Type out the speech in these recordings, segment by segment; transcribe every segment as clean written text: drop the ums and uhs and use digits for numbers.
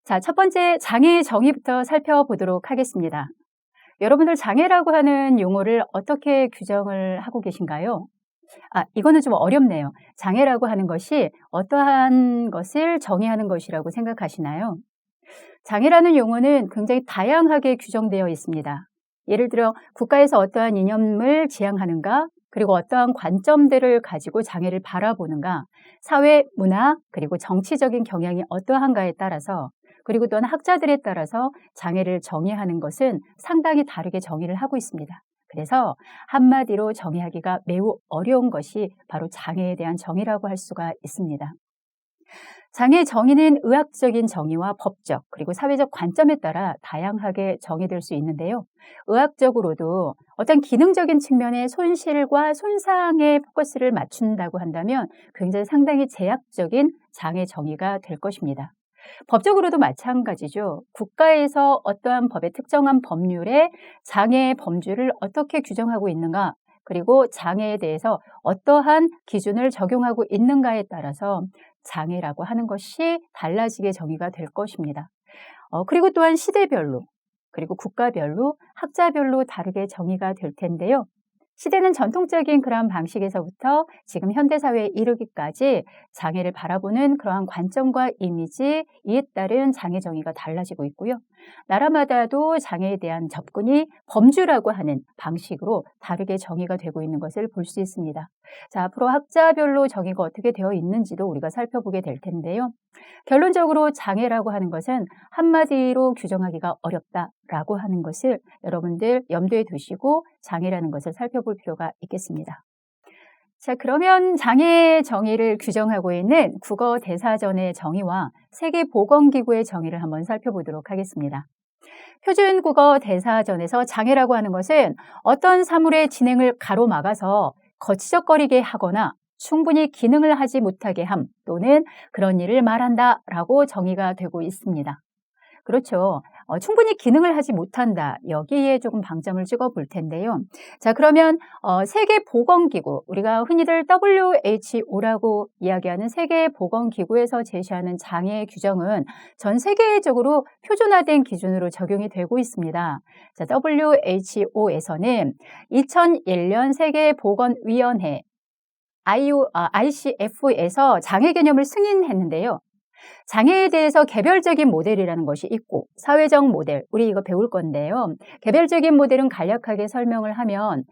자, 첫 번째 장애 정의부터 살펴보도록 하겠습니다. 여러분들 장애라고 하는 용어를 어떻게 규정을 하고 계신가요? 이거는 좀 어렵네요. 장애라고 하는 것이 어떠한 것을 정의하는 것이라고 생각하시나요? 장애라는 용어는 굉장히 다양하게 규정되어 있습니다. 예를 들어 국가에서 어떠한 이념을 지향하는가, 그리고 어떠한 관점들을 가지고 장애를 바라보는가, 사회, 문화, 그리고 정치적인 경향이 어떠한가에 따라서, 그리고 또한 학자들에 따라서 장애를 정의하는 것은 상당히 다르게 정의를 하고 있습니다. 그래서 한마디로 정의하기가 매우 어려운 것이 바로 장애에 대한 정의라고 할 수가 있습니다. 장애 정의는 의학적인 정의와 법적 그리고 사회적 관점에 따라 다양하게 정의될 수 있는데요. 의학적으로도 어떤 기능적인 측면의 손실과 손상에 포커스를 맞춘다고 한다면 굉장히 상당히 제약적인 장애 정의가 될 것입니다. 법적으로도 마찬가지죠. 국가에서 어떠한 법의 특정한 법률에 장애의 범주를 어떻게 규정하고 있는가, 그리고 장애에 대해서 어떠한 기준을 적용하고 있는가에 따라서 장애라고 하는 것이 달라지게 정의가 될 것입니다. 그리고 또한 시대별로, 그리고 국가별로, 학자별로 다르게 정의가 될 텐데요. 시대는 전통적인 그러한 방식에서부터 지금 현대사회에 이르기까지 장애를 바라보는 그러한 관점과 이미지, 이에 따른 장애 정의가 달라지고 있고요. 나라마다도 장애에 대한 접근이 범주라고 하는 방식으로 다르게 정의가 되고 있는 것을 볼 수 있습니다. 자, 앞으로 학자별로 정의가 어떻게 되어 있는지도 우리가 살펴보게 될 텐데요. 결론적으로 장애라고 하는 것은 한마디로 규정하기가 어렵다라고 하는 것을 여러분들 염두에 두시고 장애라는 것을 살펴볼 필요가 있겠습니다. 자, 그러면 장애 정의를 규정하고 있는 국어대사전의 정의와 세계보건기구의 정의를 한번 살펴보도록 하겠습니다. 표준국어대사전에서 장애라고 하는 것은 어떤 사물의 진행을 가로막아서 거치적거리게 하거나 충분히 기능을 하지 못하게 함 또는 그런 일을 말한다라고 정의가 되고 있습니다. 그렇죠. 충분히 기능을 하지 못한다. 여기에 조금 방점을 찍어 볼 텐데요. 자, 그러면 세계보건기구, 우리가 흔히들 WHO라고 이야기하는 세계보건기구에서 제시하는 장애 규정은 전 세계적으로 표준화된 기준으로 적용이 되고 있습니다. 자, WHO에서는 2001년 세계보건위원회 ICF에서 장애 개념을 승인했는데요. 장애에 대해서 개별적인 모델이라는 것이 있고 사회적 모델, 우리 이거 배울 건데요. 개별적인 모델은 간략하게 설명을 하면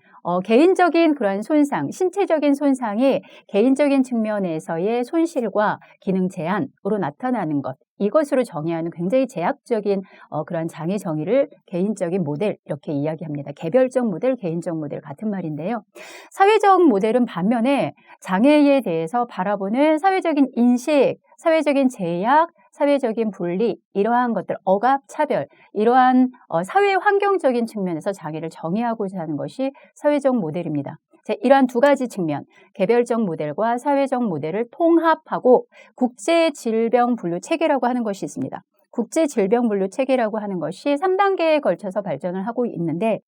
개인적인 그러한 손상, 신체적인 손상이 개인적인 측면에서의 손실과 기능 제한으로 나타나는 것, 이것으로 정의하는 굉장히 제약적인 그러한 장애 정의를 개인적인 모델 이렇게 이야기합니다. 개별적 모델, 개인적 모델 같은 말인데요. 사회적 모델은 반면에 장애에 대해서 바라보는 사회적인 인식, 사회적인 제약, 사회적인 분리, 이러한 것들, 억압, 차별, 이러한 사회 환경적인 측면에서 장애를 정의하고자 하는 것이 사회적 모델입니다. 자, 이러한 두 가지 측면, 개별적 모델과 사회적 모델을 통합하고 국제질병분류체계라고 하는 것이 있습니다. 국제질병분류체계라고 하는 것이 3단계에 걸쳐서 발전을 하고 있는데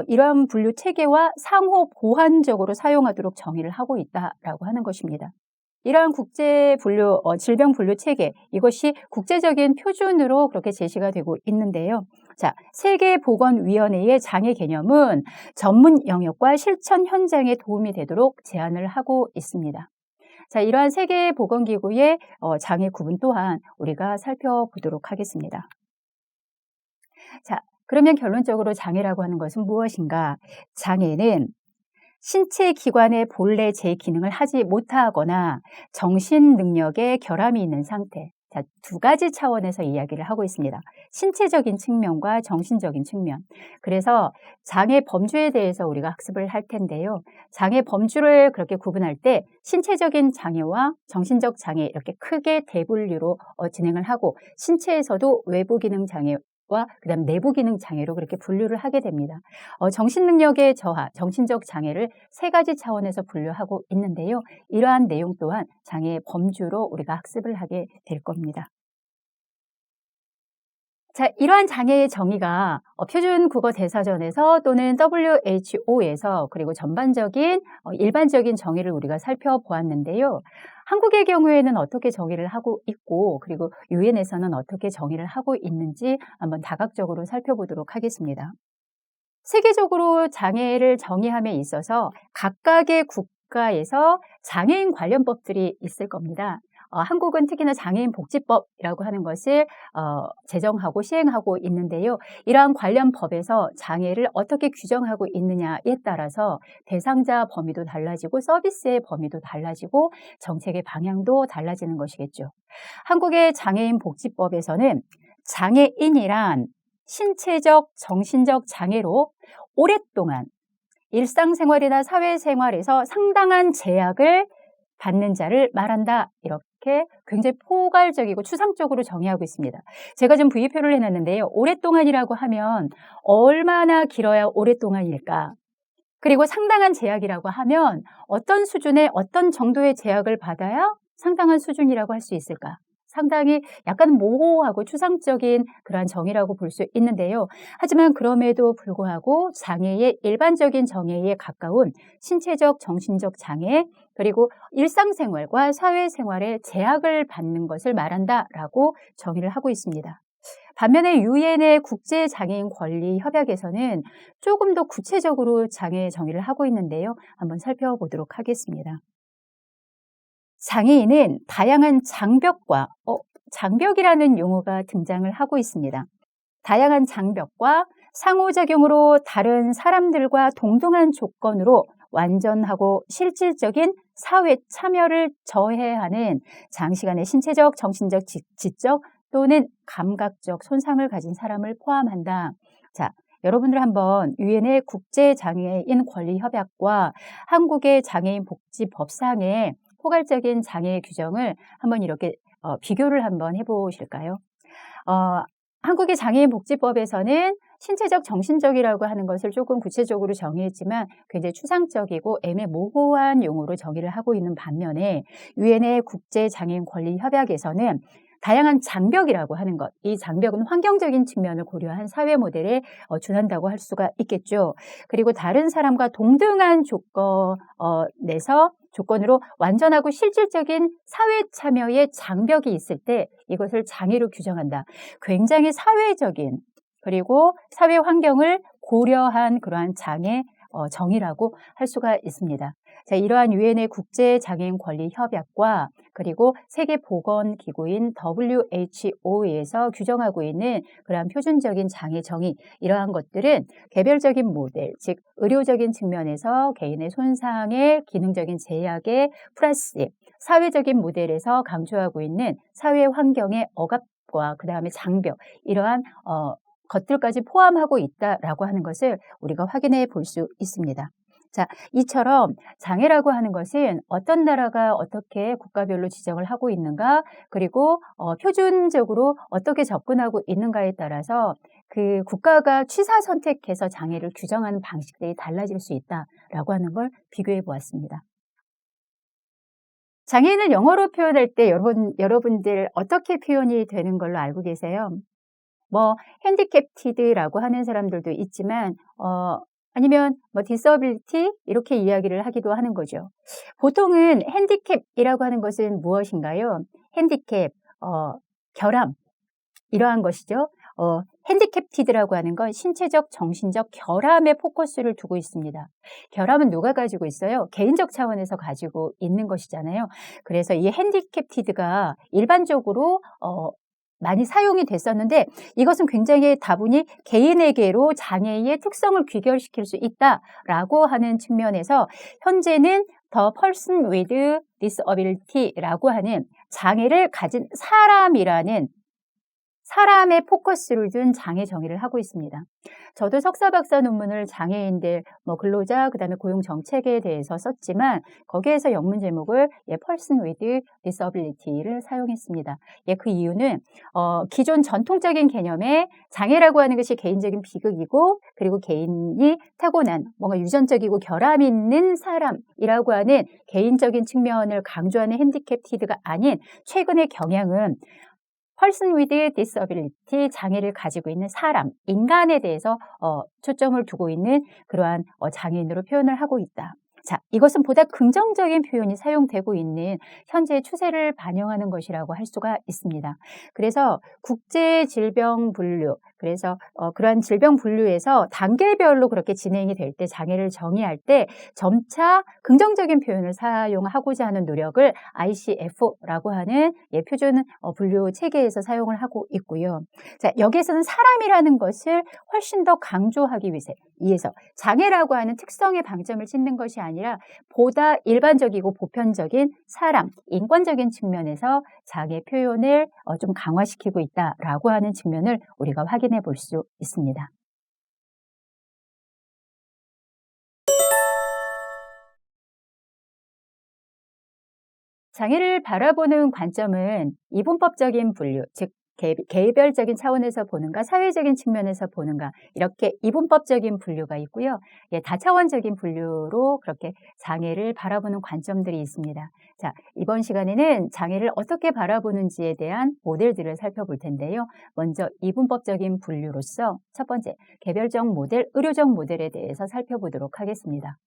이러한 분류체계와 상호 보완적으로 사용하도록 정의를 하고 있다라고 하는 것입니다. 이러한 질병분류체계, 이것이 국제적인 표준으로 그렇게 제시가 되고 있는데요. 자, 세계보건위원회의 장애 개념은 전문 영역과 실천 현장에 도움이 되도록 제안을 하고 있습니다. 자, 이러한 세계보건기구의 장애 구분 또한 우리가 살펴보도록 하겠습니다. 자, 그러면 결론적으로 장애라고 하는 것은 무엇인가? 장애는 신체 기관의 본래 제 기능을 하지 못하거나 정신 능력에 결함이 있는 상태. 자, 두 가지 차원에서 이야기를 하고 있습니다. 신체적인 측면과 정신적인 측면. 그래서 장애 범주에 대해서 우리가 학습을 할 텐데요. 장애 범주를 그렇게 구분할 때 신체적인 장애와 정신적 장애 이렇게 크게 대분류로 진행을 하고 신체에서도 외부 기능 장애 그다음 내부 기능 장애로 그렇게 분류를 하게 됩니다. 정신 능력의 저하, 정신적 장애를 세 가지 차원에서 분류하고 있는데요. 이러한 내용 또한 장애의 범주로 우리가 학습을 하게 될 겁니다. 자, 이러한 장애의 정의가 표준국어대사전에서 또는 WHO에서 그리고 전반적인 일반적인 정의를 우리가 살펴보았는데요. 한국의 경우에는 어떻게 정의를 하고 있고 그리고 유엔에서는 어떻게 정의를 하고 있는지 한번 다각적으로 살펴보도록 하겠습니다. 세계적으로 장애를 정의함에 있어서 각각의 국가에서 장애인 관련 법들이 있을 겁니다. 한국은 특히나 장애인 복지법이라고 하는 것을 제정하고 시행하고 있는데요. 이러한 관련 법에서 장애를 어떻게 규정하고 있느냐에 따라서 대상자 범위도 달라지고 서비스의 범위도 달라지고 정책의 방향도 달라지는 것이겠죠. 한국의 장애인 복지법에서는 장애인이란 신체적, 정신적 장애로 오랫동안 일상생활이나 사회생활에서 상당한 제약을 받는 자를 말한다. 이렇게 굉장히 포괄적이고 추상적으로 정의하고 있습니다. 제가 지금 V표를 해놨는데요. 오랫동안이라고 하면 얼마나 길어야 오랫동안일까? 그리고 상당한 제약이라고 하면 어떤 수준의 어떤 정도의 제약을 받아야 상당한 수준이라고 할 수 있을까? 상당히 약간 모호하고 추상적인 그러한 정의라고 볼 수 있는데요. 하지만 그럼에도 불구하고 장애의 일반적인 정의에 가까운 신체적, 정신적 장애 그리고 일상생활과 사회생활에 제약을 받는 것을 말한다라고 정의를 하고 있습니다. 반면에 유엔의 국제장애인 권리 협약에서는 조금 더 구체적으로 장애 정의를 하고 있는데요. 한번 살펴보도록 하겠습니다. 장애인은 다양한 장벽과 장벽이라는 용어가 등장을 하고 있습니다. 다양한 장벽과 상호작용으로 다른 사람들과 동등한 조건으로 완전하고 실질적인 사회 참여를 저해하는 장시간의 신체적, 정신적, 지적 또는 감각적 손상을 가진 사람을 포함한다. 자, 여러분들 한번 유엔의 국제장애인 권리협약과 한국의 장애인 복지법상의 포괄적인 장애 규정을 한번 이렇게 비교를 한번 해보실까요? 한국의 장애인 복지법에서는 신체적, 정신적이라고 하는 것을 조금 구체적으로 정의했지만 굉장히 추상적이고 애매모호한 용어로 정의를 하고 있는 반면에 유엔의 국제장애인 권리협약에서는 다양한 장벽이라고 하는 것, 이 장벽은 환경적인 측면을 고려한 사회 모델에 준한다고 할 수가 있겠죠. 그리고 다른 사람과 동등한 조건으로 완전하고 실질적인 사회 참여의 장벽이 있을 때 이것을 장애로 규정한다. 굉장히 사회적인 그리고 사회 환경을 고려한 그러한 장애 정의라고 할 수가 있습니다. 자, 이러한 유엔의 국제장애인 권리 협약과 그리고 세계보건기구인 WHO에서 규정하고 있는 그러한 표준적인 장애 정의, 이러한 것들은 개별적인 모델, 즉 의료적인 측면에서 개인의 손상의 기능적인 제약에 플러스 사회적인 모델에서 강조하고 있는 사회 환경의 억압과 그 다음에 장벽, 이러한 것들까지 포함하고 있다라고 하는 것을 우리가 확인해 볼 수 있습니다. 자, 이처럼 장애라고 하는 것은 어떤 나라가 어떻게 국가별로 지정을 하고 있는가, 그리고 표준적으로 어떻게 접근하고 있는가에 따라서 그 국가가 취사 선택해서 장애를 규정하는 방식들이 달라질 수 있다라고 하는 걸 비교해 보았습니다. 장애인을 영어로 표현할 때 여러분들 어떻게 표현이 되는 걸로 알고 계세요? 핸디캡티드라고 하는 사람들도 있지만 아니면 디서빌리티 이렇게 이야기를 하기도 하는 거죠. 보통은 핸디캡이라고 하는 것은 무엇인가요? 핸디캡, 결함 이러한 것이죠. 핸디캡티드라고 하는 건 신체적, 정신적 결함에 포커스를 두고 있습니다. 결함은 누가 가지고 있어요? 개인적 차원에서 가지고 있는 것이잖아요. 그래서 이 핸디캡티드가 일반적으로 많이 사용이 됐었는데 이것은 굉장히 다분히 개인에게로 장애의 특성을 귀결시킬 수 있다라고 하는 측면에서 현재는 The Person with Disability라고 하는 장애를 가진 사람이라는 사람의 포커스를 둔 장애 정의를 하고 있습니다. 저도 석사 박사 논문을 장애인들, 근로자, 그다음에 고용 정책에 대해서 썼지만 거기에서 영문 제목을 Person with Disability를 사용했습니다. 그 이유는 기존 전통적인 개념의 장애라고 하는 것이 개인적인 비극이고 그리고 개인이 타고난 뭔가 유전적이고 결함 있는 사람이라고 하는 개인적인 측면을 강조하는 핸디캡티드가 아닌 최근의 경향은 Person with Disability, 장애를 가지고 있는 사람, 인간에 대해서 초점을 두고 있는 그러한 장애인으로 표현을 하고 있다. 자, 이것은 보다 긍정적인 표현이 사용되고 있는 현재의 추세를 반영하는 것이라고 할 수가 있습니다. 그래서 국제질병분류, 그래서 그러한 질병 분류에서 단계별로 그렇게 진행이 될 때 장애를 정의할 때 점차 긍정적인 표현을 사용하고자 하는 노력을 ICF라고 하는 표준 분류 체계에서 사용을 하고 있고요. 자, 여기에서는 사람이라는 것을 훨씬 더 강조하기 위해서 장애라고 하는 특성에 방점을 찍는 것이 아니라 보다 일반적이고 보편적인 사람, 인권적인 측면에서 장애 표현을 좀 강화시키고 있다라고 하는 측면을 우리가 확인해 볼 수 있습니다. 장애를 바라보는 관점은 이분법적인 분류, 즉 개별적인 차원에서 보는가, 사회적인 측면에서 보는가, 이렇게 이분법적인 분류가 있고요. 다차원적인 분류로 그렇게 장애를 바라보는 관점들이 있습니다. 자, 이번 시간에는 장애를 어떻게 바라보는지에 대한 모델들을 살펴볼 텐데요. 먼저 이분법적인 분류로서 첫 번째, 개별적 모델, 의료적 모델에 대해서 살펴보도록 하겠습니다.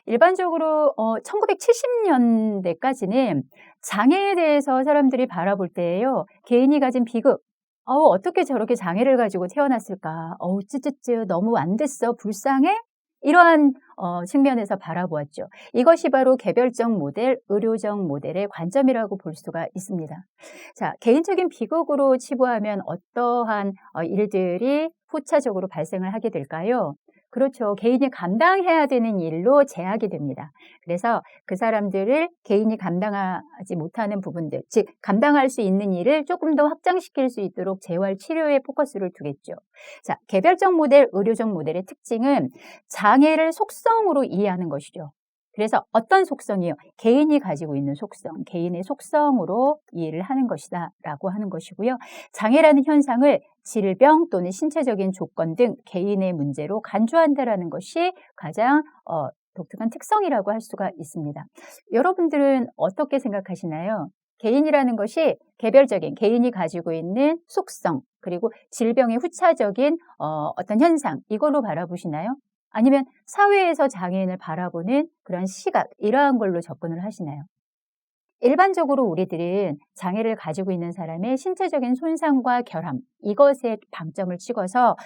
일반적으로 1970년대까지는 장애에 대해서 사람들이 바라볼 때에요. 개인이 가진 비극, 어떻게 저렇게 장애를 가지고 태어났을까? 쯔쯔쯔 너무 안 됐어. 불쌍해? 이러한 측면에서 바라보았죠. 이것이 바로 개별적 모델, 의료적 모델의 관점이라고 볼 수가 있습니다. 자, 개인적인 비극으로 치부하면 어떠한 일들이 후차적으로 발생을 하게 될까요? 그렇죠. 개인이 감당해야 되는 일로 제약이 됩니다. 그래서 그 사람들을 개인이 감당하지 못하는 부분들, 즉 감당할 수 있는 일을 조금 더 확장시킬 수 있도록 재활 치료에 포커스를 두겠죠. 자, 개별적 모델, 의료적 모델의 특징은 장애를 속성으로 이해하는 것이죠. 그래서 어떤 속성이요? 개인이 가지고 있는 속성, 개인의 속성으로 이해를 하는 것이다 라고 하는 것이고요. 장애라는 현상을 질병 또는 신체적인 조건 등 개인의 문제로 간주한다라는 것이 가장 독특한 특성이라고 할 수가 있습니다. 여러분들은 어떻게 생각하시나요? 개인이라는 것이 개별적인 개인이 가지고 있는 속성, 그리고 질병의 후차적인 어떤 현상, 이걸로 바라보시나요? 아니면 사회에서 장애인을 바라보는 그런 시각, 이러한 걸로 접근을 하시나요? 일반적으로 우리들은 장애를 가지고 있는 사람의 신체적인 손상과 결함, 이것에 방점을 찍어서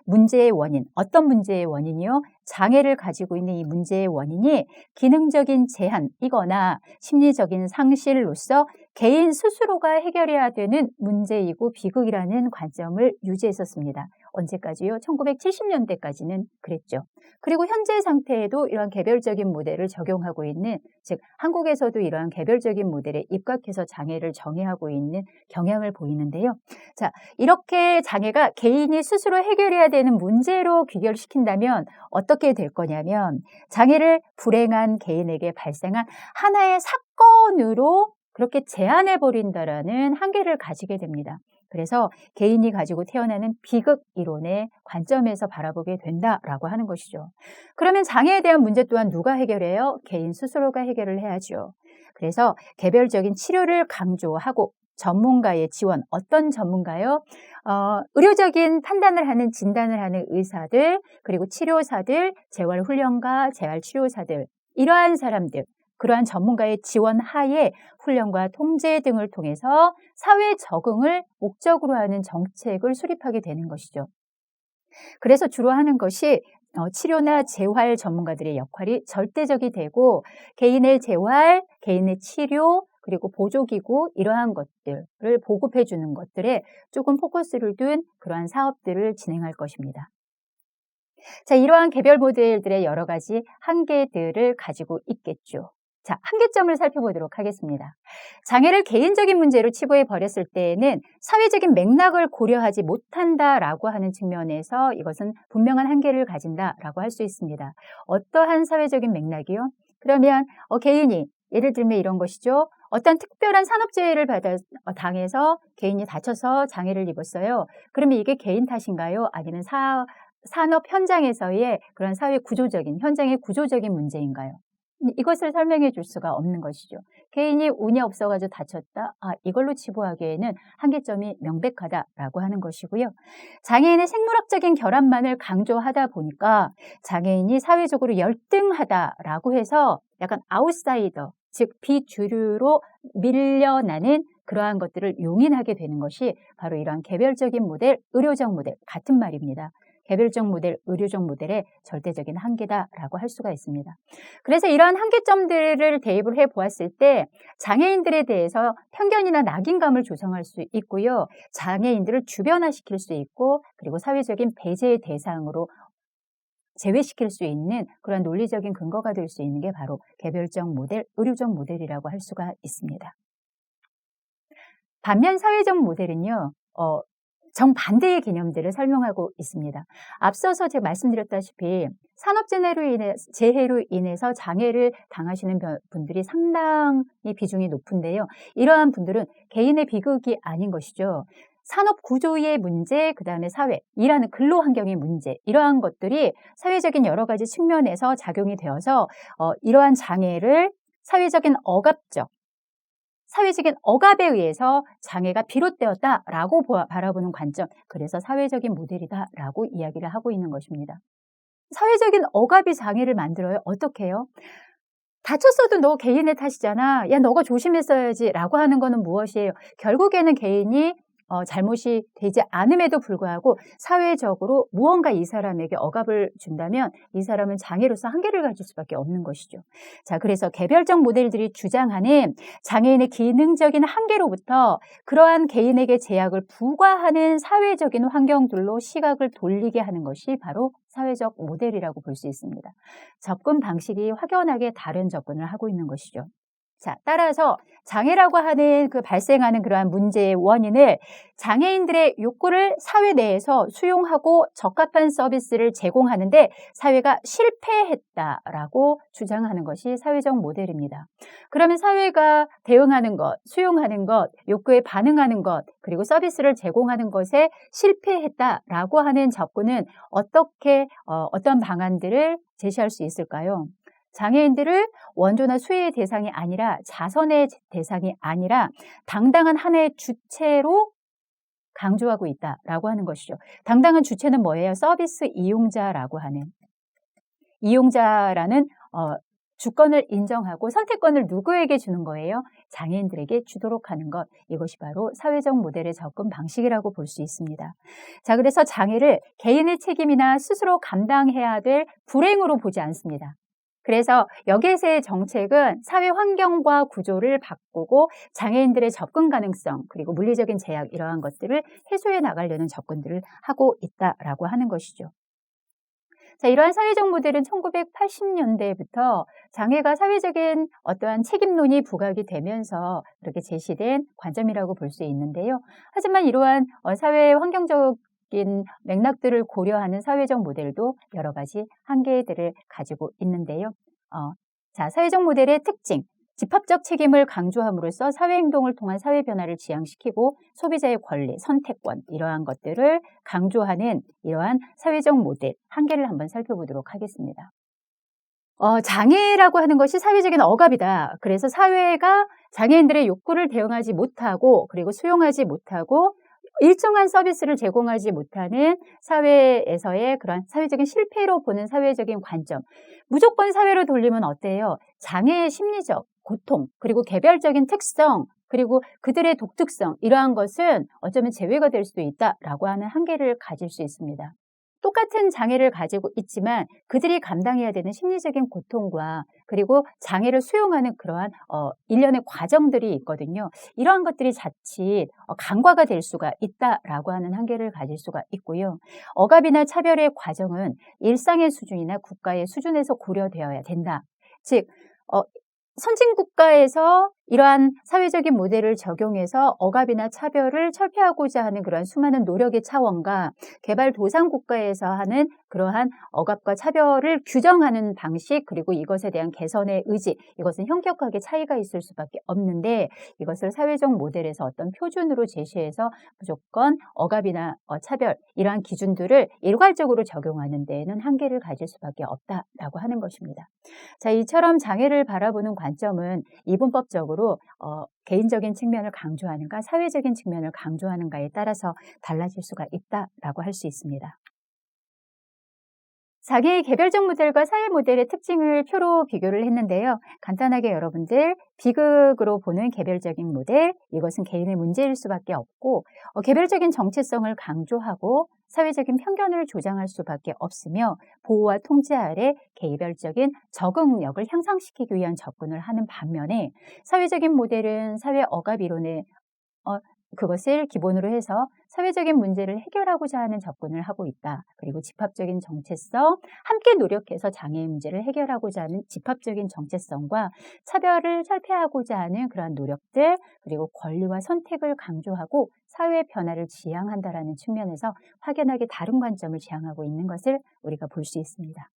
문제의 원인, 어떤 문제의 원인이요? 장애를 가지고 있는 이 문제의 원인이 기능적인 제한이거나 심리적인 상실로서 개인 스스로가 해결해야 되는 문제이고 비극이라는 관점을 유지했었습니다. 언제까지요? 1970년대까지는 그랬죠. 그리고 현재 상태에도 이러한 개별적인 모델을 적용하고 있는, 즉 한국에서도 이러한 개별적인 모델에 입각해서 장애를 정의하고 있는 경향을 보이는데요. 자, 이렇게 장애가 개인이 스스로 해결해야 되는 문제로 귀결시킨다면 어떻게 될 거냐면 장애를 불행한 개인에게 발생한 하나의 사건으로 그렇게 제한해버린다라는 한계를 가지게 됩니다. 그래서 개인이 가지고 태어나는 비극 이론의 관점에서 바라보게 된다라고 하는 것이죠. 그러면 장애에 대한 문제 또한 누가 해결해요? 개인 스스로가 해결을 해야죠. 그래서 개별적인 치료를 강조하고 전문가의 지원, 어떤 전문가요? 의료적인 판단을 하는, 진단을 하는 의사들, 그리고 치료사들, 재활훈련가, 재활치료사들, 이러한 사람들, 그러한 전문가의 지원 하에 훈련과 통제 등을 통해서 사회 적응을 목적으로 하는 정책을 수립하게 되는 것이죠. 그래서 주로 하는 것이 치료나 재활 전문가들의 역할이 절대적이 되고 개인의 재활, 개인의 치료, 그리고 보조기구 이러한 것들을 보급해 주는 것들에 조금 포커스를 둔 그러한 사업들을 진행할 것입니다. 자, 이러한 개별 모델들의 여러 가지 한계들을 가지고 있겠죠. 자, 한계점을 살펴보도록 하겠습니다. 장애를 개인적인 문제로 치부해 버렸을 때에는 사회적인 맥락을 고려하지 못한다라고 하는 측면에서 이것은 분명한 한계를 가진다라고 할 수 있습니다. 어떠한 사회적인 맥락이요? 그러면 개인이 예를 들면 이런 것이죠. 어떤 특별한 산업재해를 당해서 개인이 다쳐서 장애를 입었어요. 그러면 이게 개인 탓인가요? 아니면 산업 현장에서의 그런 사회 구조적인, 현장의 구조적인 문제인가요? 이것을 설명해 줄 수가 없는 것이죠. 개인이 운이 없어가지고 다쳤다. 이걸로 치부하기에는 한계점이 명백하다라고 하는 것이고요. 장애인의 생물학적인 결함만을 강조하다 보니까 장애인이 사회적으로 열등하다라고 해서 약간 아웃사이더, 즉 비주류로 밀려나는 그러한 것들을 용인하게 되는 것이 바로 이러한 개별적인 모델, 의료적 모델 같은 말입니다. 개별적 모델, 의료적 모델의 절대적인 한계다라고 할 수가 있습니다. 그래서 이러한 한계점들을 대입을 해보았을 때 장애인들에 대해서 편견이나 낙인감을 조성할 수 있고요. 장애인들을 주변화시킬 수 있고 그리고 사회적인 배제의 대상으로 제외시킬 수 있는 그런 논리적인 근거가 될 수 있는 게 바로 개별적 모델, 의료적 모델이라고 할 수가 있습니다. 반면 사회적 모델은요. 정반대의 개념들을 설명하고 있습니다. 앞서서 제가 말씀드렸다시피 산업재해로 인해서 장애를 당하시는 분들이 상당히 비중이 높은데요. 이러한 분들은 개인의 비극이 아닌 것이죠. 산업 구조의 문제, 그 다음에 사회, 일하는 근로 환경의 문제, 이러한 것들이 사회적인 여러 가지 측면에서 작용이 되어서 이러한 장애를 사회적인 억압에 의해서 장애가 비롯되었다라고 바라보는 관점, 그래서 사회적인 모델이다라고 이야기를 하고 있는 것입니다. 사회적인 억압이 장애를 만들어요? 어떻게 해요? 다쳤어도 너 개인의 탓이잖아. 야, 너가 조심했어야지 라고 하는 거는 무엇이에요? 결국에는 개인이 잘못이 되지 않음에도 불구하고 사회적으로 무언가 이 사람에게 억압을 준다면 이 사람은 장애로서 한계를 가질 수밖에 없는 것이죠. 자, 그래서 개별적 모델들이 주장하는 장애인의 기능적인 한계로부터 그러한 개인에게 제약을 부과하는 사회적인 환경들로 시각을 돌리게 하는 것이 바로 사회적 모델이라고 볼 수 있습니다. 접근 방식이 확연하게 다른 접근을 하고 있는 것이죠. 자, 따라서 장애라고 하는 발생하는 그러한 문제의 원인을 장애인들의 욕구를 사회 내에서 수용하고 적합한 서비스를 제공하는데 사회가 실패했다라고 주장하는 것이 사회적 모델입니다. 그러면 사회가 대응하는 것, 수용하는 것, 욕구에 반응하는 것, 그리고 서비스를 제공하는 것에 실패했다라고 하는 접근은 어떤 방안들을 제시할 수 있을까요? 장애인들을 원조나 수혜의 대상이 아니라 자선의 대상이 아니라 당당한 하나의 주체로 강조하고 있다라고 하는 것이죠. 당당한 주체는 뭐예요? 서비스 이용자라고 하는 이용자라는 주권을 인정하고 선택권을 누구에게 주는 거예요? 장애인들에게 주도록 하는 것. 이것이 바로 사회적 모델의 접근 방식이라고 볼 수 있습니다. 자, 그래서 장애를 개인의 책임이나 스스로 감당해야 될 불행으로 보지 않습니다. 그래서 여기에서의 정책은 사회 환경과 구조를 바꾸고 장애인들의 접근 가능성 그리고 물리적인 제약 이러한 것들을 해소해 나가려는 접근들을 하고 있다라고 하는 것이죠. 자, 이러한 사회적 모델은 1980년대부터 장애가 사회적인 어떠한 책임론이 부각이 되면서 그렇게 제시된 관점이라고 볼 수 있는데요. 하지만 이러한 사회 환경적 맥락들을 고려하는 사회적 모델도 여러 가지 한계들을 가지고 있는데요. 자, 사회적 모델의 특징, 집합적 책임을 강조함으로써 사회행동을 통한 사회 변화를 지향시키고 소비자의 권리, 선택권 이러한 것들을 강조하는 이러한 사회적 모델, 한계를 한번 살펴보도록 하겠습니다. 장애라고 하는 것이 사회적인 억압이다. 그래서 사회가 장애인들의 욕구를 대응하지 못하고 그리고 수용하지 못하고 일정한 서비스를 제공하지 못하는 사회에서의 그런 사회적인 실패로 보는 사회적인 관점. 무조건 사회로 돌리면 어때요? 장애의 심리적 고통, 그리고 개별적인 특성, 그리고 그들의 독특성, 이러한 것은 어쩌면 제외가 될 수도 있다라고 하는 한계를 가질 수 있습니다. 똑같은 장애를 가지고 있지만 그들이 감당해야 되는 심리적인 고통과 그리고 장애를 수용하는 그러한 일련의 과정들이 있거든요. 이러한 것들이 자칫 간과가 될 수가 있다라고 하는 한계를 가질 수가 있고요. 억압이나 차별의 과정은 일상의 수준이나 국가의 수준에서 고려되어야 된다. 즉 선진국가에서 이러한 사회적인 모델을 적용해서 억압이나 차별을 철폐하고자 하는 그러한 수많은 노력의 차원과 개발도상국가에서 하는 그러한 억압과 차별을 규정하는 방식, 그리고 이것에 대한 개선의 의지, 이것은 현격하게 차이가 있을 수밖에 없는데, 이것을 사회적 모델에서 어떤 표준으로 제시해서 무조건 억압이나 차별, 이러한 기준들을 일괄적으로 적용하는 데에는 한계를 가질 수밖에 없다라고 하는 것입니다. 자, 이처럼 장애를 바라보는 관점은 이분법적으로 개인적인 측면을 강조하는가, 사회적인 측면을 강조하는가에 따라서 달라질 수가 있다라고 할 수 있습니다. 장애의 개별적 모델과 사회 모델의 특징을 표로 비교를 했는데요. 간단하게 여러분들 비극으로 보는 개별적인 모델, 이것은 개인의 문제일 수밖에 없고 개별적인 정체성을 강조하고 사회적인 편견을 조장할 수밖에 없으며 보호와 통제 아래 개별적인 적응력을 향상시키기 위한 접근을 하는 반면에, 사회적인 모델은 사회 억압 이론에 그것을 기본으로 해서 사회적인 문제를 해결하고자 하는 접근을 하고 있다. 그리고 집합적인 정체성, 함께 노력해서 장애의 문제를 해결하고자 하는 집합적인 정체성과 차별을 철폐하고자 하는 그러한 노력들, 그리고 권리와 선택을 강조하고 사회 변화를 지향한다라는 측면에서 확연하게 다른 관점을 지향하고 있는 것을 우리가 볼 수 있습니다.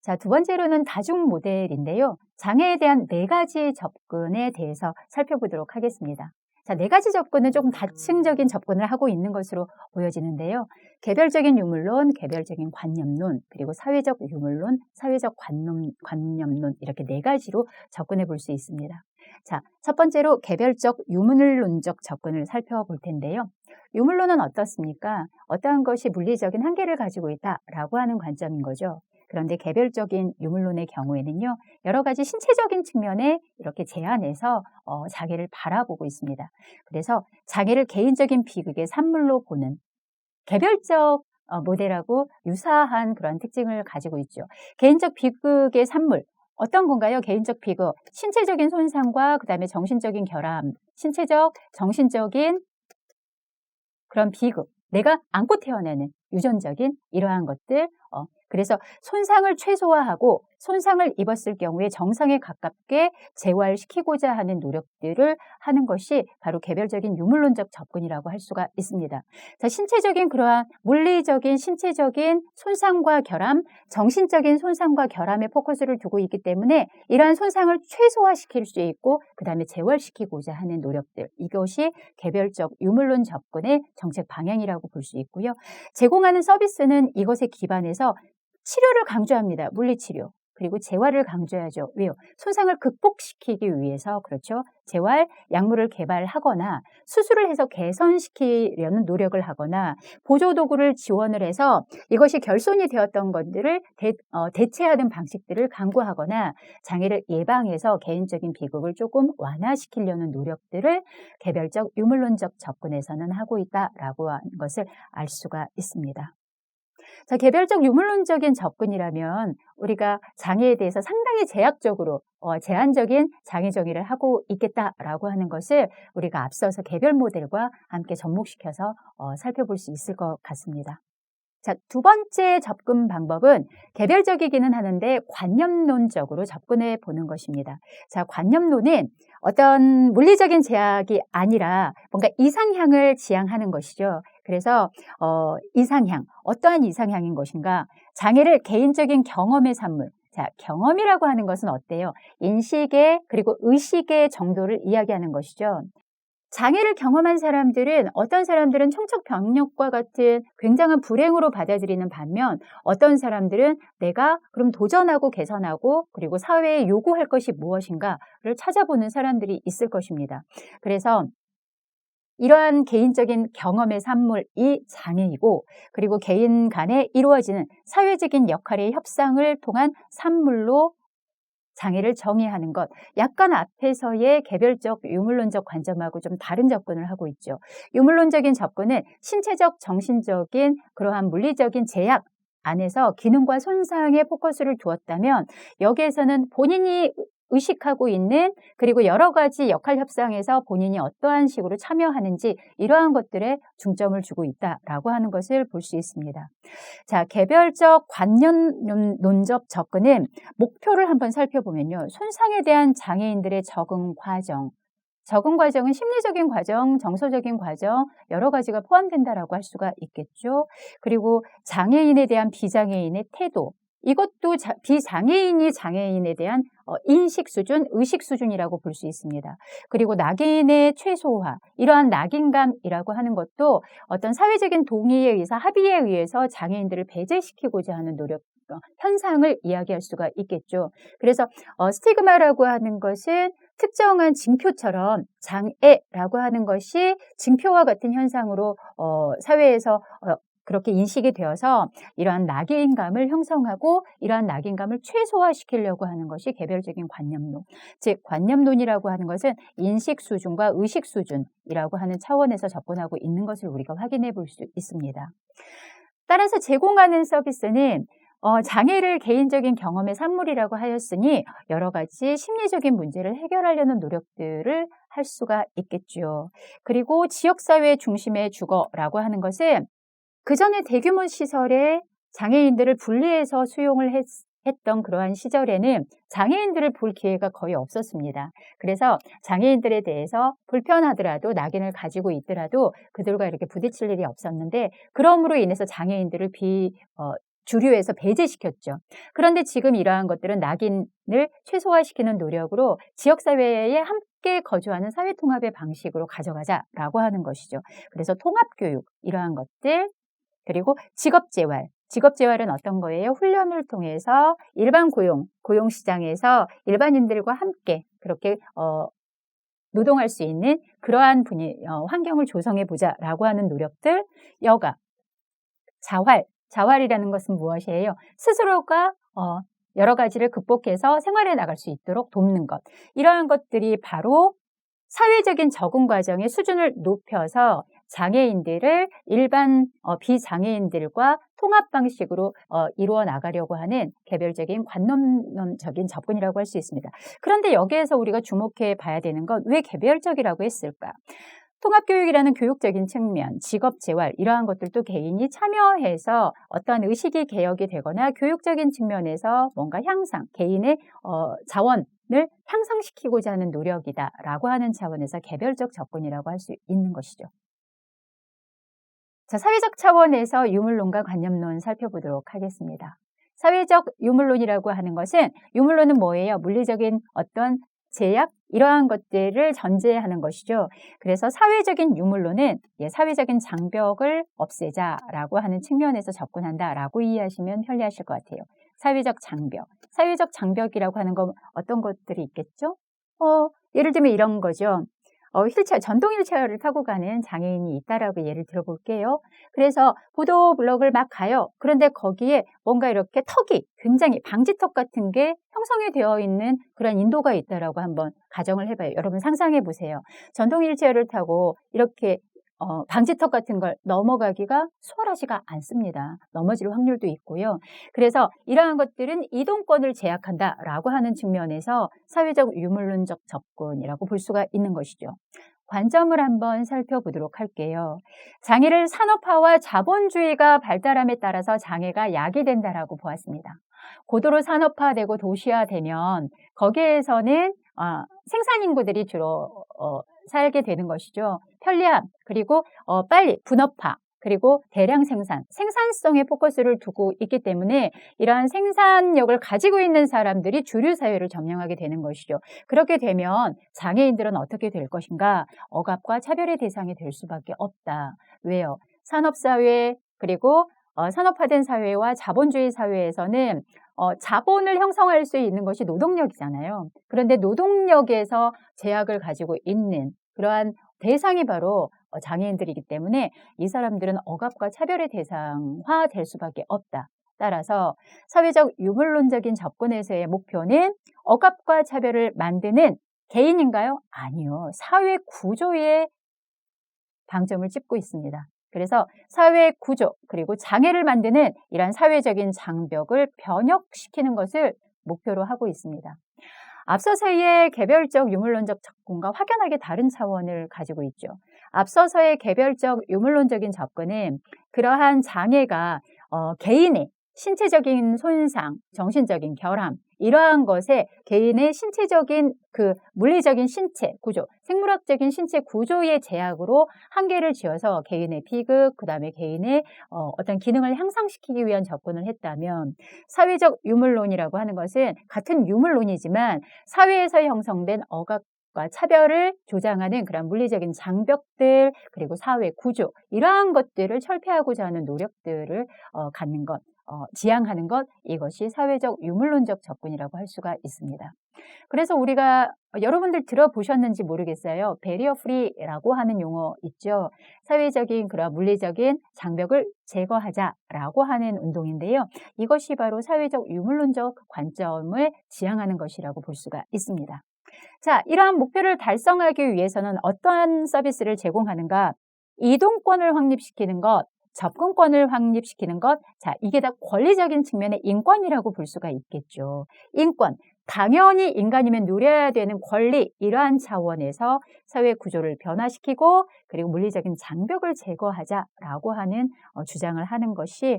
자, 두 번째로는 다중 모델인데요. 장애에 대한 4가지 접근에 대해서 살펴보도록 하겠습니다. 자, 4가지 접근은 조금 다층적인 접근을 하고 있는 것으로 보여지는데요. 개별적인 유물론, 개별적인 관념론, 그리고 사회적 유물론, 사회적 관념론, 이렇게 4가지로 접근해 볼 수 있습니다. 자, 첫 번째로 개별적 유물론적 접근을 살펴볼 텐데요. 유물론은 어떻습니까? 어떠한 것이 물리적인 한계를 가지고 있다라고 하는 관점인 거죠. 그런데 개별적인 유물론의 경우에는요, 여러 가지 신체적인 측면에 이렇게 제한해서 장애를 바라보고 있습니다. 그래서 장애를 개인적인 비극의 산물로 보는 개별적 모델하고 유사한 그런 특징을 가지고 있죠. 개인적 비극의 산물, 어떤 건가요? 개인적 비극, 신체적인 손상과 그 다음에 정신적인 결함, 신체적, 정신적인 그런 비극, 내가 안고 태어나는 유전적인 이러한 것들, 그래서 손상을 최소화하고 손상을 입었을 경우에 정상에 가깝게 재활시키고자 하는 노력들을 하는 것이 바로 개별적인 유물론적 접근이라고 할 수가 있습니다. 자, 신체적인 그러한 물리적인 신체적인 손상과 결함, 정신적인 손상과 결함에 포커스를 두고 있기 때문에 이러한 손상을 최소화시킬 수 있고 그 다음에 재활시키고자 하는 노력들, 이것이 개별적 유물론 접근의 정책 방향이라고 볼 수 있고요. 제공하는 서비스는 이것에 기반해서 치료를 강조합니다. 물리치료. 그리고 재활을 강조하죠. 왜요? 손상을 극복시키기 위해서, 그렇죠? 재활, 약물을 개발하거나 수술을 해서 개선시키려는 노력을 하거나 보조도구를 지원을 해서 이것이 결손이 되었던 것들을 대체하는 방식들을 강구하거나 장애를 예방해서 개인적인 비극을 조금 완화시키려는 노력들을 개별적 유물론적 접근에서는 하고 있다라고 하는 것을 알 수가 있습니다. 자, 개별적 유물론적인 접근이라면 우리가 장애에 대해서 상당히 제약적으로 제한적인 장애 정의를 하고 있겠다라고 하는 것을 우리가 앞서서 개별 모델과 함께 접목시켜서 살펴볼 수 있을 것 같습니다. 자, 두 번째 접근 방법은 개별적이기는 하는데 관념론적으로 접근해 보는 것입니다. 자, 관념론은 어떤 물리적인 제약이 아니라 뭔가 이상향을 지향하는 것이죠. 그래서 이상향, 어떠한 이상향인 것인가? 장애를 개인적인 경험의 산물. 자, 경험이라고 하는 것은 어때요? 인식의 그리고 의식의 정도를 이야기하는 것이죠. 장애를 경험한 사람들은 어떤 사람들은 청척병력과 같은 굉장한 불행으로 받아들이는 반면 어떤 사람들은 내가 그럼 도전하고 개선하고 그리고 사회에 요구할 것이 무엇인가를 찾아보는 사람들이 있을 것입니다. 그래서 이러한 개인적인 경험의 산물이 장애이고 그리고 개인 간에 이루어지는 사회적인 역할의 협상을 통한 산물로 장애를 정의하는 것, 약간 앞에서의 개별적 유물론적 관점하고 좀 다른 접근을 하고 있죠. 유물론적인 접근은 신체적, 정신적인 그러한 물리적인 제약 안에서 기능과 손상에 포커스를 두었다면 여기에서는 본인이 의식하고 있는, 그리고 여러 가지 역할 협상에서 본인이 어떠한 식으로 참여하는지 이러한 것들에 중점을 주고 있다라고 하는 것을 볼 수 있습니다. 자, 개별적 관념론적 접근은 목표를 한번 살펴보면요. 손상에 대한 장애인들의 적응 과정, 적응 과정은 심리적인 과정, 정서적인 과정 여러 가지가 포함된다라고 할 수가 있겠죠. 그리고 장애인에 대한 비장애인의 태도, 이것도 비장애인이 장애인에 대한 인식 수준, 의식 수준이라고 볼 수 있습니다. 그리고 낙인의 최소화, 이러한 낙인감이라고 하는 것도 어떤 사회적인 동의에 의해서 합의에 의해서 장애인들을 배제시키고자 하는 노력, 현상을 이야기할 수가 있겠죠. 그래서 스티그마라고 하는 것은 특정한 징표처럼 장애라고 하는 것이 징표와 같은 현상으로 사회에서 그렇게 인식이 되어서 이러한 낙인감을 형성하고 이러한 낙인감을 최소화시키려고 하는 것이 개별적인 관념론. 즉 관념론이라고 하는 것은 인식 수준과 의식 수준이라고 하는 차원에서 접근하고 있는 것을 우리가 확인해 볼 수 있습니다. 따라서 제공하는 서비스는 장애를 개인적인 경험의 산물이라고 하였으니 여러 가지 심리적인 문제를 해결하려는 노력들을 할 수가 있겠죠. 그리고 지역사회 중심의 주거라고 하는 것은 그전에 대규모 시설에 장애인들을 분리해서 수용을 했던 그러한 시절에는 장애인들을 볼 기회가 거의 없었습니다. 그래서 장애인들에 대해서 불편하더라도 낙인을 가지고 있더라도 그들과 이렇게 부딪힐 일이 없었는데 그럼으로 인해서 장애인들을 주류에서 배제시켰죠. 그런데 지금 이러한 것들은 낙인을 최소화시키는 노력으로 지역사회에 함께 거주하는 사회통합의 방식으로 가져가자라고 하는 것이죠. 그래서 통합교육, 이러한 것들, 그리고 직업재활. 직업재활은 어떤 거예요? 훈련을 통해서 일반 고용시장에서 일반인들과 함께 그렇게 노동할 수 있는 그러한 환경을 조성해보자라고 하는 노력들. 여가, 자활이라는 것은 무엇이에요? 스스로가 여러 가지를 극복해서 생활해 나갈 수 있도록 돕는 것. 이러한 것들이 바로 사회적인 적응 과정의 수준을 높여서 장애인들을 일반 비장애인들과 통합 방식으로 이루어 나가려고 하는 개별적인 관념론적인 접근이라고 할 수 있습니다. 그런데 여기에서 우리가 주목해 봐야 되는 건 왜 개별적이라고 했을까? 통합교육이라는 교육적인 측면, 직업재활 이러한 것들도 개인이 참여해서 어떠한 의식이 개혁이 되거나 교육적인 측면에서 뭔가 향상, 개인의 자원을 향상시키고자 하는 노력이다라고 하는 차원에서 개별적 접근이라고 할 수 있는 것이죠. 자, 사회적 차원에서 유물론과 관념론 살펴보도록 하겠습니다. 사회적 유물론이라고 하는 것은, 유물론은 뭐예요? 물리적인 어떤 제약? 이러한 것들을 전제하는 것이죠. 그래서 사회적인 유물론은 사회적인 장벽을 없애자라고 하는 측면에서 접근한다라고 이해하시면 편리하실 것 같아요. 사회적 장벽. 사회적 장벽이라고 하는 건 어떤 것들이 있겠죠? 예를 들면 이런 거죠. 전동 휠체어를 타고 가는 장애인이 있다라고 예를 들어볼게요. 그래서 보도블록을 막 가요. 그런데 거기에 뭔가 이렇게 턱이 굉장히 방지턱 같은 게 형성이 되어 있는 그런 인도가 있다라고 한번 가정을 해봐요. 여러분 상상해 보세요. 전동 휠체어를 타고 이렇게 방지턱 같은 걸 넘어가기가 수월하지가 않습니다. 넘어질 확률도 있고요. 그래서 이러한 것들은 이동권을 제약한다라고 하는 측면에서 사회적 유물론적 접근이라고 볼 수가 있는 것이죠. 관점을 한번 살펴보도록 할게요. 장애를 산업화와 자본주의가 발달함에 따라서 장애가 야기된다라고 보았습니다. 고도로 산업화되고 도시화되면 거기에서는 생산인구들이 주로 살게 되는 것이죠. 편리함, 그리고 빨리 분업화, 그리고 대량 생산성에 포커스를 두고 있기 때문에 이러한 생산력을 가지고 있는 사람들이 주류 사회를 점령하게 되는 것이죠. 그렇게 되면 장애인들은 어떻게 될 것인가? 억압과 차별의 대상이 될 수밖에 없다. 왜요? 산업사회, 그리고 산업화된 사회와 자본주의 사회에서는 자본을 형성할 수 있는 것이 노동력이잖아요. 그런데 노동력에서 제약을 가지고 있는 그러한 대상이 바로 장애인들이기 때문에 이 사람들은 억압과 차별의 대상화될 수밖에 없다. 따라서 사회적 유물론적인 접근에서의 목표는 억압과 차별을 만드는 개인인가요? 아니요. 사회 구조에 방점을 찍고 있습니다. 그래서 사회 구조, 그리고 장애를 만드는 이러한 사회적인 장벽을 변혁시키는 것을 목표로 하고 있습니다. 앞서서의 개별적 유물론적 접근과 확연하게 다른 차원을 가지고 있죠. 앞서서의 개별적 유물론적인 접근은 그러한 장애가 개인의 신체적인 손상, 정신적인 결함, 이러한 것에 개인의 신체적인 그 물리적인 신체 구조, 생물학적인 신체 구조의 제약으로 한계를 지어서 개인의 비극, 그 다음에 개인의 어떤 기능을 향상시키기 위한 접근을 했다면, 사회적 유물론이라고 하는 것은 같은 유물론이지만 사회에서 형성된 억압과 차별을 조장하는 그런 물리적인 장벽들, 그리고 사회 구조, 이러한 것들을 철폐하고자 하는 노력들을 갖는 것, 지향하는 것, 이것이 사회적 유물론적 접근이라고 할 수가 있습니다. 그래서 우리가 여러분들 들어보셨는지 모르겠어요. 베리어 프리라고 하는 용어 있죠. 사회적인 그런 물리적인 장벽을 제거하자라고 하는 운동인데요. 이것이 바로 사회적 유물론적 관점을 지향하는 것이라고 볼 수가 있습니다. 자, 이러한 목표를 달성하기 위해서는 어떠한 서비스를 제공하는가? 이동권을 확립시키는 것, 접근권을 확립시키는 것, 자, 이게 다 권리적인 측면의 인권이라고 볼 수가 있겠죠. 인권, 당연히 인간이면 누려야 되는 권리, 이러한 차원에서 사회 구조를 변화시키고 그리고 물리적인 장벽을 제거하자라고 하는 주장을 하는 것이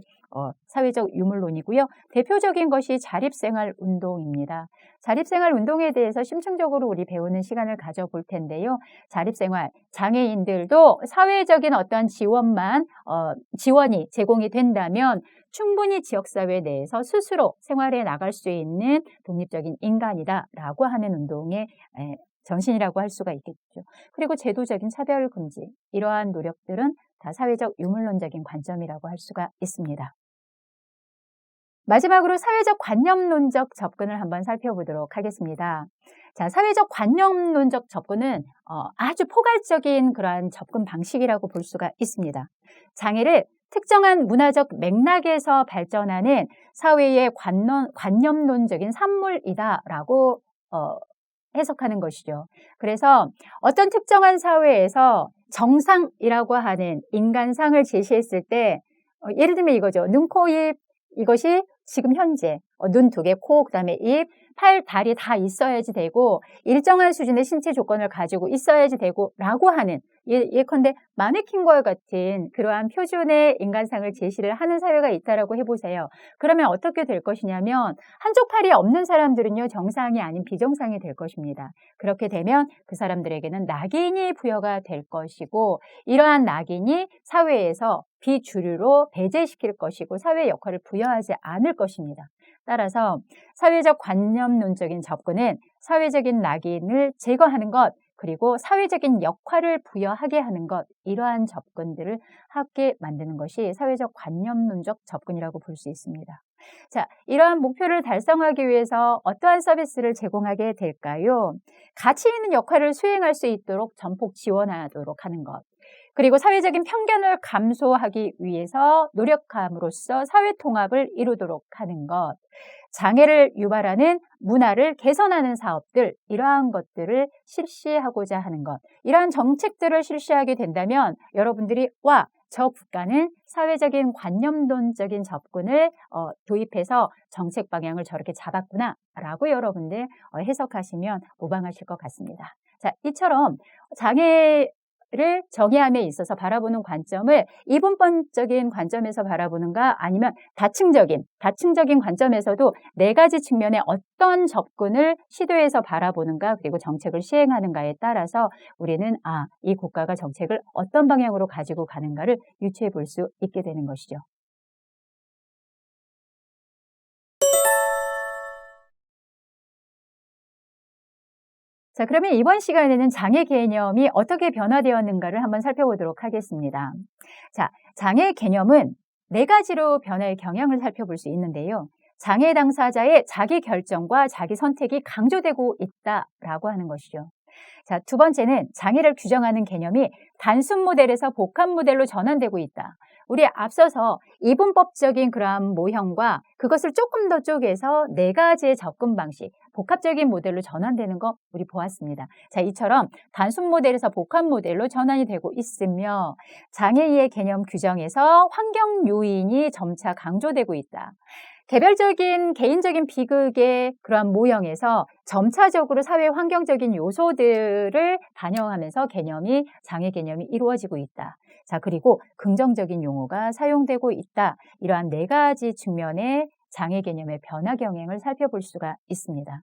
사회적 유물론이고요. 대표적인 것이 자립생활 운동입니다. 자립생활 운동에 대해서 심층적으로 우리 배우는 시간을 가져볼 텐데요. 자립생활, 장애인들도 사회적인 어떤 지원이 제공이 된다면 충분히 지역사회 내에서 스스로 생활해 나갈 수 있는 독립적인 인간이다라고 하는 운동의 전신이라고 할 수가 있겠죠. 그리고 제도적인 차별 금지, 이러한 노력들은 다 사회적 유물론적인 관점이라고 할 수가 있습니다. 마지막으로 사회적 관념론적 접근을 한번 살펴보도록 하겠습니다. 자, 사회적 관념론적 접근은 아주 포괄적인 그러한 접근 방식이라고 볼 수가 있습니다. 장애를 특정한 문화적 맥락에서 발전하는 사회의 관념론적인 산물이다라고 해석하는 것이죠. 그래서 어떤 특정한 사회에서 정상이라고 하는 인간상을 제시했을 때 예를 들면 이거죠. 눈, 코, 입, 이것이 지금 현재 눈 2개, 코, 그 다음에 입, 팔, 다리 다 있어야지 되고 일정한 수준의 신체 조건을 가지고 있어야지 되고 라고 하는, 예컨대 마네킹과 같은 그러한 표준의 인간상을 제시를 하는 사회가 있다라고 해보세요. 그러면 어떻게 될 것이냐면 한쪽 팔이 없는 사람들은요, 정상이 아닌 비정상이 될 것입니다. 그렇게 되면 그 사람들에게는 낙인이 부여가 될 것이고, 이러한 낙인이 사회에서 비주류로 배제시킬 것이고 사회의 역할을 부여하지 않을 것입니다. 따라서 사회적 관념론적인 접근은 사회적인 낙인을 제거하는 것, 그리고 사회적인 역할을 부여하게 하는 것, 이러한 접근들을 하게 만드는 것이 사회적 관념론적 접근이라고 볼 수 있습니다. 자, 이러한 목표를 달성하기 위해서 어떠한 서비스를 제공하게 될까요? 가치 있는 역할을 수행할 수 있도록 전폭 지원하도록 하는 것, 그리고 사회적인 편견을 감소하기 위해서 노력함으로써 사회 통합을 이루도록 하는 것, 장애를 유발하는 문화를 개선하는 사업들, 이러한 것들을 실시하고자 하는 것, 이러한 정책들을 실시하게 된다면 여러분들이 저 국가는 사회적인 관념론적인 접근을 도입해서 정책 방향을 저렇게 잡았구나 라고 여러분들 해석하시면 무방하실 것 같습니다. 자, 이처럼 장애를 정의함에 있어서 바라보는 관점을 이분법적인 관점에서 바라보는가, 아니면 다층적인 관점에서도 4가지 측면의 어떤 접근을 시도해서 바라보는가, 그리고 정책을 시행하는가에 따라서 우리는 이 국가가 정책을 어떤 방향으로 가지고 가는가를 유추해 볼 수 있게 되는 것이죠. 자, 그러면 이번 시간에는 장애 개념이 어떻게 변화되었는가를 한번 살펴보도록 하겠습니다. 자, 장애 개념은 4가지로 변화의 경향을 살펴볼 수 있는데요. 장애 당사자의 자기 결정과 자기 선택이 강조되고 있다라고 하는 것이죠. 자, 2번째는 장애를 규정하는 개념이 단순 모델에서 복합 모델로 전환되고 있다. 우리 앞서서 이분법적인 그러한 모형과 그것을 조금 더 쪼개서 4가지의 접근 방식, 복합적인 모델로 전환되는 거 우리 보았습니다. 자, 이처럼 단순 모델에서 복합 모델로 전환이 되고 있으며 장애의 개념 규정에서 환경 요인이 점차 강조되고 있다. 개별적인 개인적인 비극의 그러한 모형에서 점차적으로 사회 환경적인 요소들을 반영하면서 장애 개념이 이루어지고 있다. 자, 그리고 긍정적인 용어가 사용되고 있다. 이러한 4가지 측면의 장애 개념의 변화 경향을 살펴볼 수가 있습니다.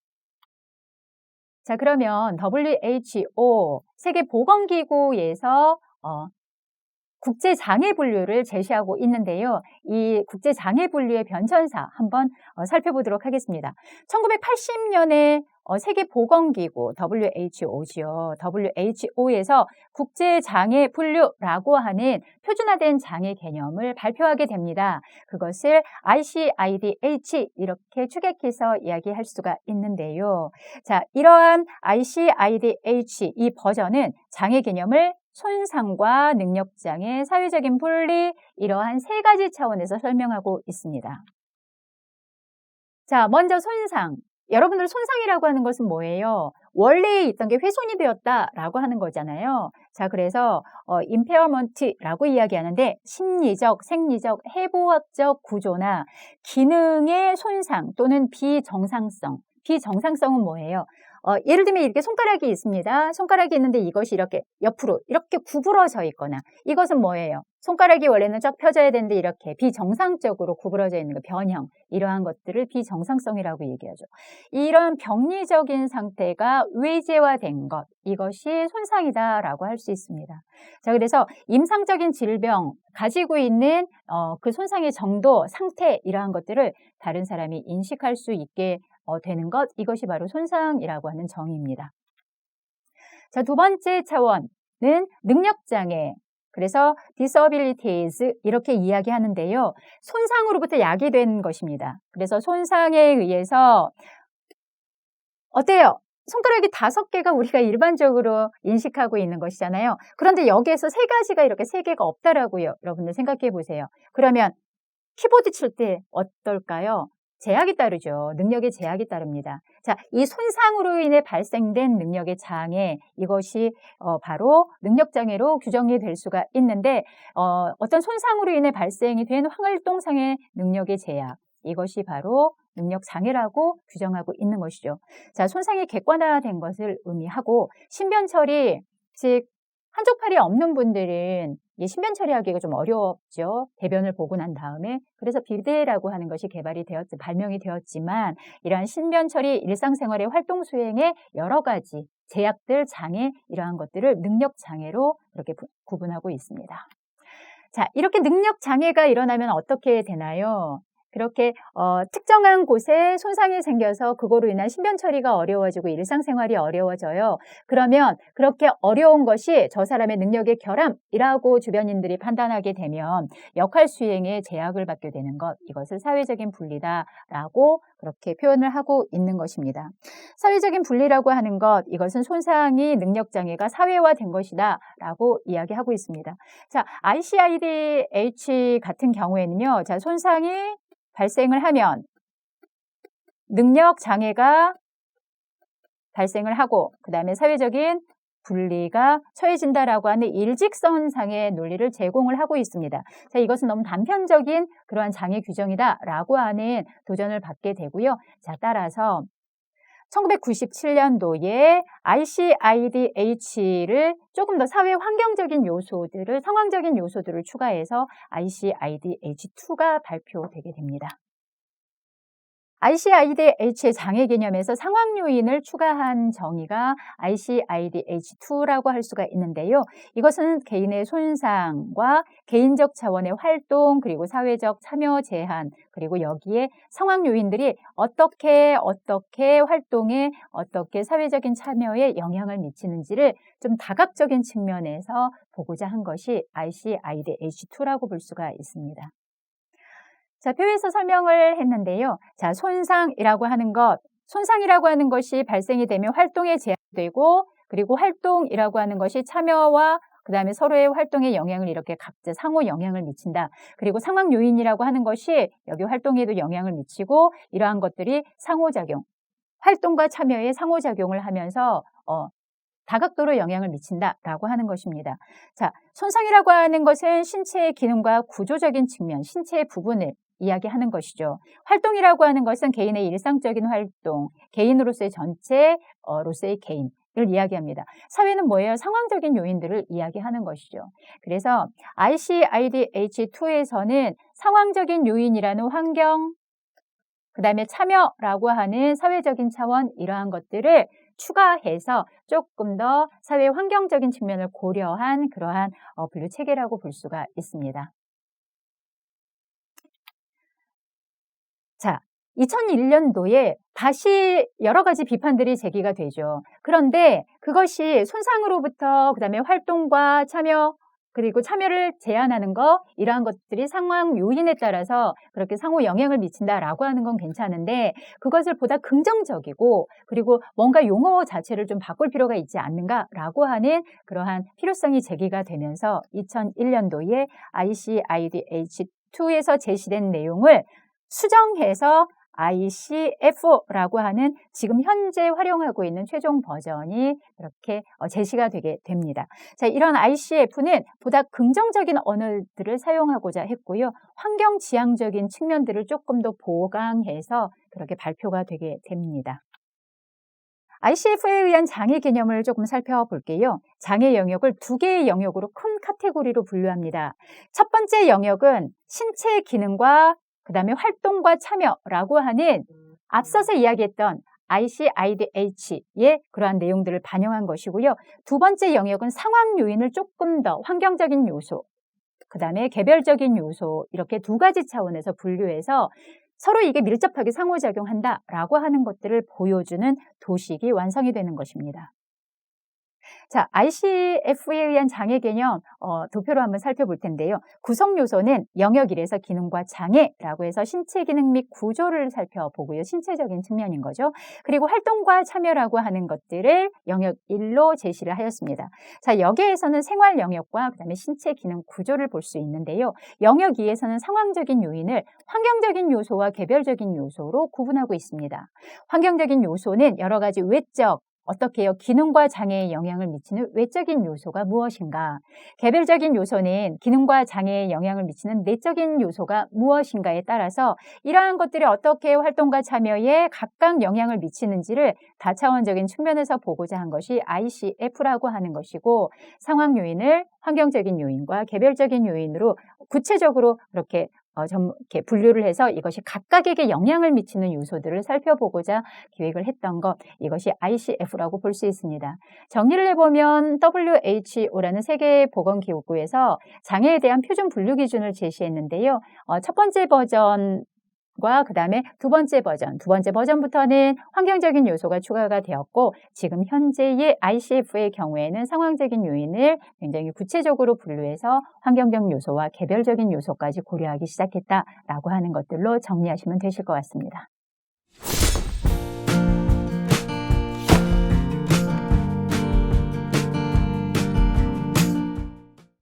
자, 그러면 WHO 세계보건기구에서 국제장애 분류를 제시하고 있는데요. 이 국제장애 분류의 변천사 한번 살펴보도록 하겠습니다. 1980년에 세계보건기구 WHO지요. WHO에서 국제장애 분류라고 하는 표준화된 장애 개념을 발표하게 됩니다. 그것을 ICIDH 이렇게 추격해서 이야기할 수가 있는데요. 자, 이러한 ICIDH 이 버전은 장애 개념을 손상과 능력장애, 사회적인 분리 이러한 3가지 차원에서 설명하고 있습니다. 자, 먼저 손상. 여러분들 손상이라고 하는 것은 뭐예요? 원래 있던 게 훼손이 되었다라고 하는 거잖아요. 자, 그래서 임페어먼트라고 이야기하는데 심리적, 생리적, 해부학적 구조나 기능의 손상 또는 비정상성. 비정상성은 뭐예요? 예를 들면 이렇게 손가락이 있습니다. 손가락이 있는데 이것이 이렇게 옆으로 이렇게 구부러져 있거나 이것은 뭐예요? 손가락이 원래는 쫙 펴져야 되는데 이렇게 비정상적으로 구부러져 있는 거, 변형 이러한 것들을 비정상성이라고 얘기하죠. 이런 병리적인 상태가 외재화된 것 이것이 손상이다라고 할 수 있습니다. 자, 그래서 임상적인 질병 가지고 있는 그 손상의 정도, 상태 이러한 것들을 다른 사람이 인식할 수 있게 되는 것 이것이 바로 손상이라고 하는 정의입니다. 자, 2번째 차원은 능력장애. 그래서 disabilities 이렇게 이야기하는데요. 손상으로부터 야기된 것입니다. 그래서 손상에 의해서 어때요? 손가락이 5개가 우리가 일반적으로 인식하고 있는 것이잖아요. 그런데 여기에서 3가지가 이렇게 3개가 없다라고요. 여러분들 생각해 보세요. 그러면 키보드 칠 때 어떨까요? 제약이 따르죠. 능력의 제약이 따릅니다. 자, 이 손상으로 인해 발생된 능력의 장애 이것이 바로 능력장애로 규정이 될 수가 있는데 어떤 손상으로 인해 발생이 된 활동상의 능력의 제약 이것이 바로 능력장애라고 규정하고 있는 것이죠. 자, 손상이 객관화된 것을 의미하고 신변처리 즉 한쪽 팔이 없는 분들은 신변 처리하기가 좀 어렵죠. 대변을 보고 난 다음에. 그래서 비데라고 하는 것이 발명이 되었지만 이러한 신변 처리 일상생활의 활동 수행에 여러 가지 제약들, 장애 이러한 것들을 능력 장애로 이렇게 구분하고 있습니다. 자, 이렇게 능력 장애가 일어나면 어떻게 되나요? 그렇게 특정한 곳에 손상이 생겨서 그거로 인한 신변 처리가 어려워지고 일상생활이 어려워져요. 그러면 그렇게 어려운 것이 저 사람의 능력의 결함이라고 주변인들이 판단하게 되면 역할 수행에 제약을 받게 되는 것 이것을 사회적인 분리다라고 그렇게 표현을 하고 있는 것입니다. 사회적인 분리라고 하는 것 이것은 손상이 능력장애가 사회화된 것이다 라고 이야기하고 있습니다. 자, ICIDH 같은 경우에는요. 자, 손상이 발생을 하면 능력 장애가 발생을 하고 그 다음에 사회적인 분리가 처해진다라고 하는 일직선상의 논리를 제공을 하고 있습니다. 자, 이것은 너무 단편적인 그러한 장애 규정이다라고 하는 도전을 받게 되고요. 자, 따라서 1997년도에 ICIDH를 조금 더 사회 환경적인 요소들을, 상황적인 요소들을 추가해서 ICIDH2가 발표되게 됩니다. ICIDH의 장애 개념에서 상황 요인을 추가한 정의가 ICIDH2라고 할 수가 있는데요. 이것은 개인의 손상과 개인적 차원의 활동 그리고 사회적 참여 제한 그리고 여기에 상황 요인들이 어떻게 활동에 어떻게 사회적인 참여에 영향을 미치는지를 좀 다각적인 측면에서 보고자 한 것이 ICIDH2라고 볼 수가 있습니다. 자, 표에서 설명을 했는데요. 자, 손상이라고 하는 것이 발생이 되면 활동에 제한되고 그리고 활동이라고 하는 것이 참여와 그 다음에 서로의 활동에 영향을 이렇게 각자 상호 영향을 미친다. 그리고 상황 요인이라고 하는 것이 여기 활동에도 영향을 미치고 이러한 것들이 상호작용, 활동과 참여에 상호작용을 하면서 다각도로 영향을 미친다라고 하는 것입니다. 자, 손상이라고 하는 것은 신체의 기능과 구조적인 측면, 신체의 부분을 이야기하는 것이죠. 활동이라고 하는 것은 개인의 일상적인 활동, 개인으로서의 전체로서의 개인을 이야기합니다. 사회는 뭐예요? 상황적인 요인들을 이야기하는 것이죠. 그래서 ICIDH2에서는 상황적인 요인이라는 환경, 그 다음에 참여라고 하는 사회적인 차원 이러한 것들을 추가해서 조금 더 사회 환경적인 측면을 고려한 그러한 분류 체계라고 볼 수가 있습니다. 자, 2001년도에 다시 여러 가지 비판들이 제기가 되죠. 그런데 그것이 손상으로부터 그다음에 활동과 참여 그리고 참여를 제한하는 거 이러한 것들이 상황 요인에 따라서 그렇게 상호 영향을 미친다라고 하는 건 괜찮은데 그것을 보다 긍정적이고 그리고 뭔가 용어 자체를 좀 바꿀 필요가 있지 않는가라고 하는 그러한 필요성이 제기가 되면서 2001년도에 ICIDH2에서 제시된 내용을 수정해서 ICF라고 하는 지금 현재 활용하고 있는 최종 버전이 이렇게 제시가 되게 됩니다. 자, 이런 ICF는 보다 긍정적인 언어들을 사용하고자 했고요. 환경 지향적인 측면들을 조금 더 보강해서 그렇게 발표가 되게 됩니다. ICF에 의한 장애 개념을 조금 살펴볼게요. 장애 영역을 두 개의 영역으로 큰 카테고리로 분류합니다. 첫 번째 영역은 신체 기능과 그 다음에 활동과 참여라고 하는 앞서서 이야기했던 ICIDH의 그러한 내용들을 반영한 것이고요. 두 번째 영역은 상황 요인을 조금 더 환경적인 요소, 그 다음에 개별적인 요소 이렇게 두 가지 차원에서 분류해서 서로 이게 밀접하게 상호작용한다라고 하는 것들을 보여주는 도식이 완성이 되는 것입니다. 자, ICF에 의한 장애 개념 도표로 한번 살펴볼 텐데요. 구성 요소는 영역 1에서 기능과 장애라고 해서 신체 기능 및 구조를 살펴보고요. 신체적인 측면인 거죠. 그리고 활동과 참여라고 하는 것들을 영역 1로 제시를 하였습니다. 자, 여기에서는 생활 영역과 그다음에 신체 기능 구조를 볼 수 있는데요. 영역 2에서는 상황적인 요인을 환경적인 요소와 개별적인 요소로 구분하고 있습니다. 환경적인 요소는 여러 가지 외적 어떻게 해요? 기능과 장애에 영향을 미치는 외적인 요소가 무엇인가? 개별적인 요소는 기능과 장애에 영향을 미치는 내적인 요소가 무엇인가에 따라서 이러한 것들이 어떻게 활동과 참여에 각각 영향을 미치는지를 다차원적인 측면에서 보고자 한 것이 ICF라고 하는 것이고 상황 요인을 환경적인 요인과 개별적인 요인으로 구체적으로 이렇게 분류를 해서 이것이 각각에게 영향을 미치는 요소들을 살펴보고자 기획을 했던 것, 이것이 ICF라고 볼 수 있습니다. 정리를 해보면 WHO라는 세계보건기구에서 장애에 대한 표준 분류 기준을 제시했는데요. 첫 번째 버전과 그 다음에 두 번째 버전부터는 환경적인 요소가 추가가 되었고 지금 현재의 ICF의 경우에는 상황적인 요인을 굉장히 구체적으로 분류해서 환경적 요소와 개별적인 요소까지 고려하기 시작했다라고 하는 것들로 정리하시면 되실 것 같습니다.